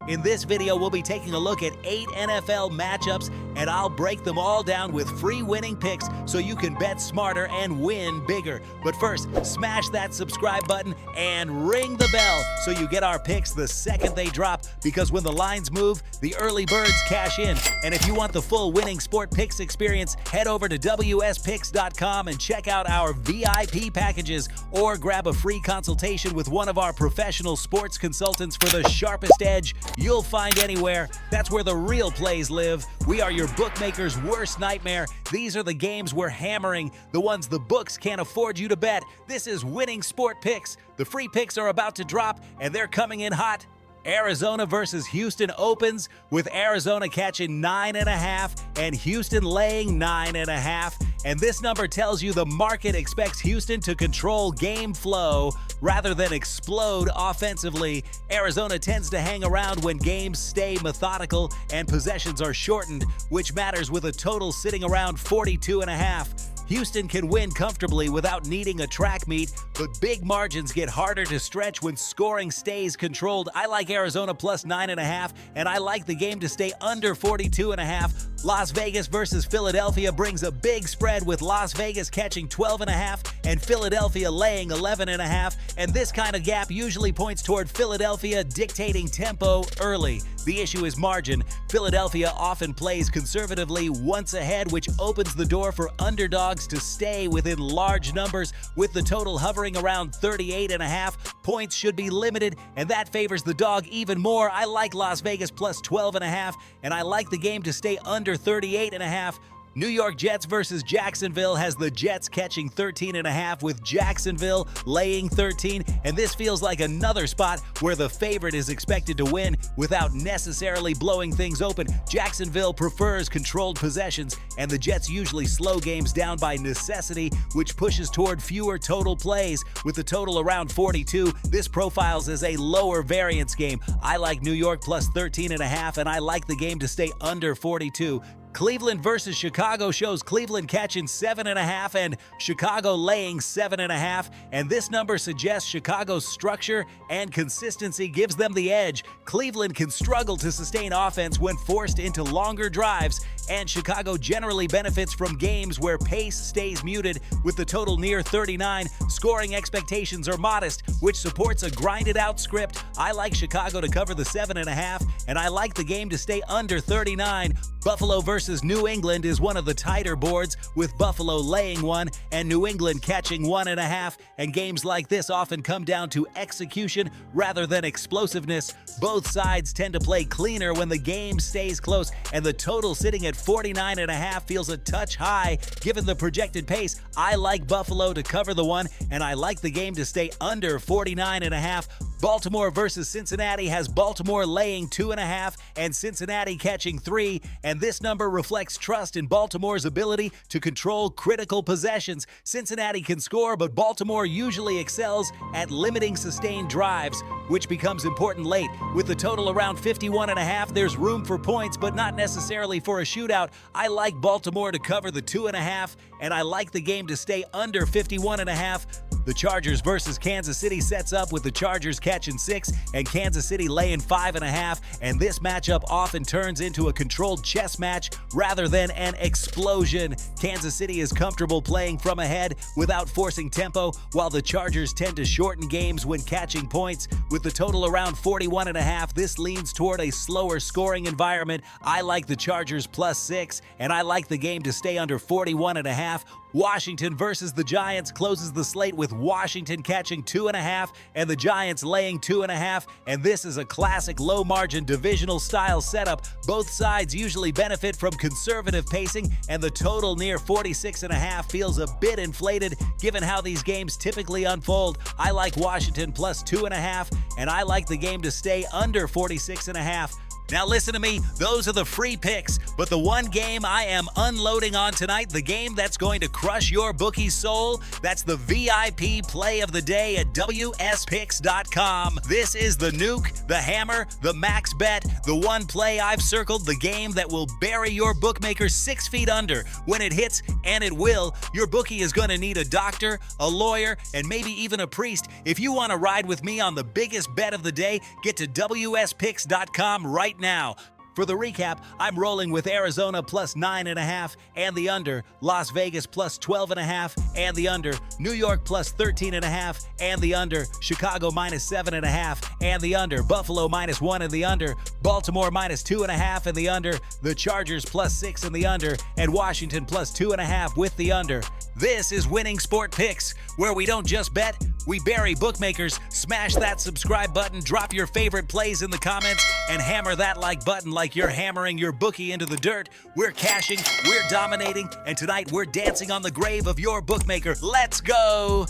In this video, we'll be taking a look at 8 NFL matchups, and I'll break them all down with free winning picks so you can bet smarter and win bigger. But first, smash that subscribe button and ring the bell so you get our picks the second they drop, because when the lines move, the early birds cash in. And if you want the full winning sport picks experience, head over to wspicks.com and check out our VIP packages, or grab a free consultation with one of our professional sports consultants for the sharpest edge you'll find anywhere. That's where the real plays live. We are your bookmaker's worst nightmare. These are the games we're hammering, the ones the books can't afford you to bet. This is Winning Sport Picks. The free picks are about to drop, and they're coming in hot. Arizona versus Houston opens with Arizona catching 9.5 and Houston laying 9.5. And this number tells you the market expects Houston to control game flow rather than explode offensively. Arizona tends to hang around when games stay methodical and possessions are shortened, which matters with a total sitting around 42.5. Houston can win comfortably without needing a track meet, but big margins get harder to stretch when scoring stays controlled. I like Arizona plus 9.5, and I like the game to stay under 42.5. Las Vegas versus Philadelphia brings a big spread, with Las Vegas catching 12.5 and Philadelphia laying 11.5. And this kind of gap usually points toward Philadelphia dictating tempo early. The issue is margin. Philadelphia often plays conservatively once ahead, which opens the door for underdogs to stay within large numbers. With the total hovering around 38.5, points should be limited, and that favors the dog even more. I like Las Vegas plus 12.5, and I like the game to stay under 38.5. New York Jets versus Jacksonville has the Jets catching 13.5 with Jacksonville laying 13, and this feels like another spot where the favorite is expected to win without necessarily blowing things open. Jacksonville prefers controlled possessions, and the Jets usually slow games down by necessity, which pushes toward fewer total plays. With the total around 42, this profiles as a lower variance game. I like New York plus 13.5, and I like the game to stay under 42. Cleveland versus Chicago shows Cleveland catching 7.5 and Chicago laying 7.5, and this number suggests Chicago's structure and consistency gives them the edge. Cleveland can struggle to sustain offense when forced into longer drives, and Chicago generally benefits from games where pace stays muted. With the total near 39, scoring expectations are modest, which supports a grinded-out script. I like Chicago to cover the 7.5, and I like the game to stay under 39. Buffalo versus New England is one of the tighter boards, with Buffalo laying 1 and New England catching 1.5, and games like this often come down to execution rather than explosiveness. Both sides tend to play cleaner when the game stays close, and the total sitting at 49.5 feels a touch high given the projected pace. I like Buffalo to cover the 1, and I like the game to stay under 49.5. Baltimore versus Cincinnati has Baltimore laying 2.5 and Cincinnati catching 3, and this number reflects trust in Baltimore's ability to control critical possessions. Cincinnati can score, but Baltimore usually excels at limiting sustained drives, which becomes important late. With the total around 51.5, there's room for points, but not necessarily for a shootout. I like Baltimore to cover the 2.5, and I like the game to stay under 51.5. The Chargers versus Kansas City sets up with the Chargers catching 6 and Kansas City laying 5.5, and this matchup often turns into a controlled chess match rather than an explosion. Kansas City is comfortable playing from ahead without forcing tempo, while the Chargers tend to shorten games when catching points. With the total around 41.5, this leans toward a slower scoring environment. I like the Chargers plus 6, and I like the game to stay under 41.5. Washington versus the Giants closes the slate with Washington catching 2.5 and the Giants laying 2.5, and this is a classic low-margin divisional style setup. Both sides usually benefit from conservative pacing, and the total near 46.5 feels a bit inflated given how these games typically unfold. I like Washington plus 2.5, and I like the game to stay under 46.5. Now listen to me, those are the free picks, but the one game I am unloading on tonight, the game that's going to crush your bookie's soul, that's the VIP play of the day at WSPicks.com. This is the nuke, the hammer, the max bet, the one play I've circled, the game that will bury your bookmaker 6 feet under. When it hits, and it will, your bookie is going to need a doctor, a lawyer, and maybe even a priest. If you want to ride with me on the biggest bet of the day, get to WSPicks.com right now. For the recap, I'm rolling with Arizona plus 9.5 and the under, Las Vegas plus 12.5 and the under, New York plus 13.5 and the under, Chicago minus 7.5 and the under, Buffalo minus 1 and the under, Baltimore minus 2.5 and the under, the Chargers plus 6 and the under, and Washington plus 2.5 with the under. This is Winning Sport Picks, where we don't just bet, we bury bookmakers. Smash that subscribe button, drop your favorite plays in the comments, and hammer that like button like you're hammering your bookie into the dirt. We're cashing, we're dominating, and tonight we're dancing on the grave of your bookmaker. Let's go!